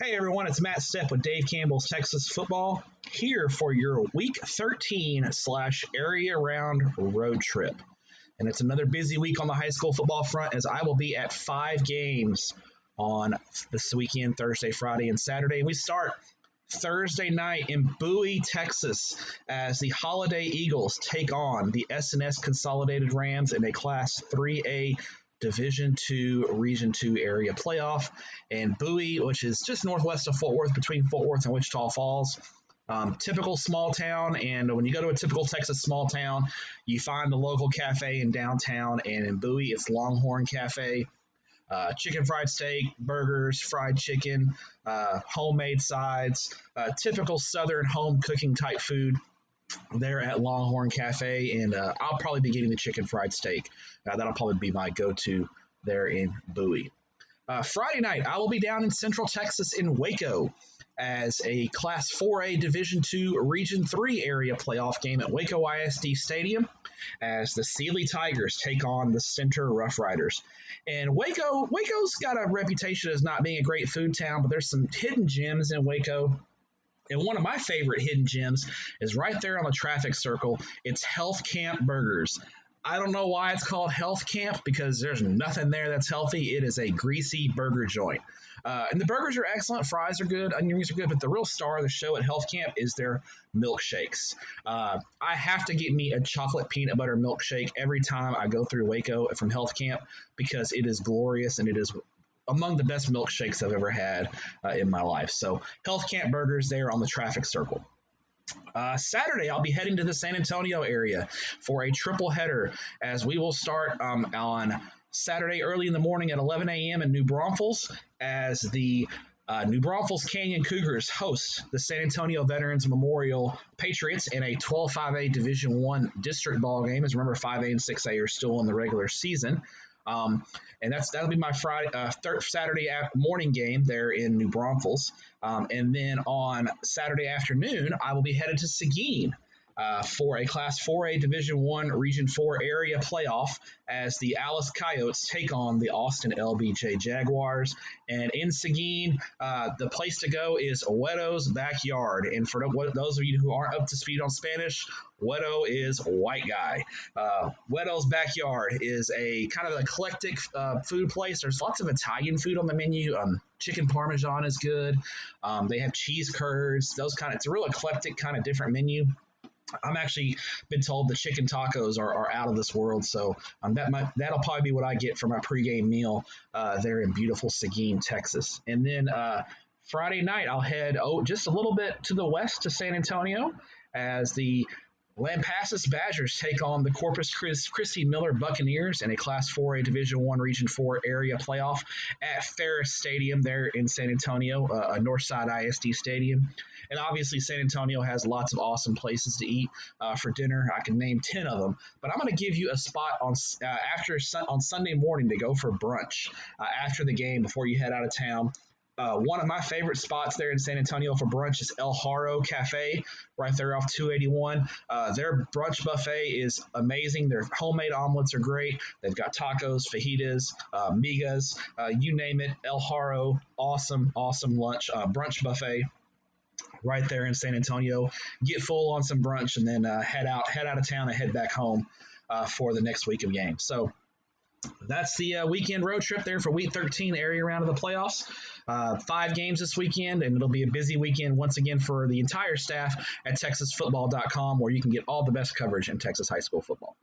Hey everyone, it's Matt Stepp with Dave Campbell's Texas Football here for your Week 13/area round road trip. And it's another busy week on the high school football front as I will be at 5 games on this weekend, Thursday, Friday, and Saturday. And we start Thursday night in Bowie, Texas, as the Holiday Eagles take on the S&S Consolidated Rams in a Class 3A Division II, Region II area playoff. And Bowie, which is just northwest of Fort Worth, between Fort Worth and Wichita Falls. Typical small town, and when you go to a typical Texas small town, you find the local cafe in downtown, and in Bowie, it's Longhorn Cafe. Chicken fried steak, burgers, fried chicken, homemade sides, typical Southern home cooking type food there at Longhorn Cafe, and I'll probably be getting the chicken fried steak. That'll probably be my go-to there in Bowie. Friday night, I will be down in Central Texas in Waco as a Class 4A Division II Region III area playoff game at Waco ISD Stadium as the Sealy Tigers take on the Center Rough Riders. And Waco's got a reputation as not being a great food town, but there's some hidden gems in Waco. And one of my favorite hidden gems is right there on the traffic circle. It's Health Camp Burgers. I don't know why it's called Health Camp because there's nothing there that's healthy. It is a greasy burger joint. And the burgers are excellent. Fries are good. Onion rings are good. But the real star of the show at Health Camp is their milkshakes. I have to get me a chocolate peanut butter milkshake every time I go through Waco from Health Camp because it is glorious and it is among the best milkshakes I've ever had in my life. So Health Camp Burgers there on the traffic circle. Saturday, I'll be heading to the San Antonio area for a triple header as we will start on Saturday early in the morning at 11 a.m. in New Braunfels as the New Braunfels Canyon Cougars host the San Antonio Veterans Memorial Patriots in a 12-5A Division I district ball game. As remember, 5A and 6A are still in the regular season. And that'll be my Saturday morning game there in New Braunfels. And then on Saturday afternoon, I will be headed to Seguin for a Class 4A Division I Region 4 area playoff as the Alice Coyotes take on the Austin LBJ Jaguars. And in Seguin, the place to go is Weto's Backyard. And for those of you who aren't up to speed on Spanish, Weto is white guy. Weto's Backyard is a kind of eclectic food place. There's lots of Italian food on the menu. Chicken Parmesan is good. They have cheese curds. It's a real eclectic kind of different menu. I'm actually been told the chicken tacos are out of this world, so that'll probably be what I get for my pregame meal there in beautiful Seguin, Texas. And then Friday night, I'll head just a little bit to the west to San Antonio as the Lampasas Badgers take on the Corpus Christi Miller Buccaneers in a Class 4A Division I Region 4 area playoff at Ferris Stadium there in San Antonio, a Northside ISD stadium. And obviously, San Antonio has lots of awesome places to eat for dinner. I can name 10 of them, but I'm going to give you a spot on Sunday morning to go for brunch after the game before you head out of town. One of my favorite spots there in San Antonio for brunch is El Haro Cafe, right there off 281. Their brunch buffet is amazing. Their homemade omelets are great. They've got tacos, fajitas, migas, you name it. El Haro, awesome lunch, brunch buffet right there in San Antonio. Get full on some brunch and then head out of town and head back home for the next week of games. So that's the weekend road trip there for Week 13 area round of the playoffs. 5 games this weekend, and it'll be a busy weekend once again for the entire staff at TexasFootball.com, where you can get all the best coverage in Texas high school football.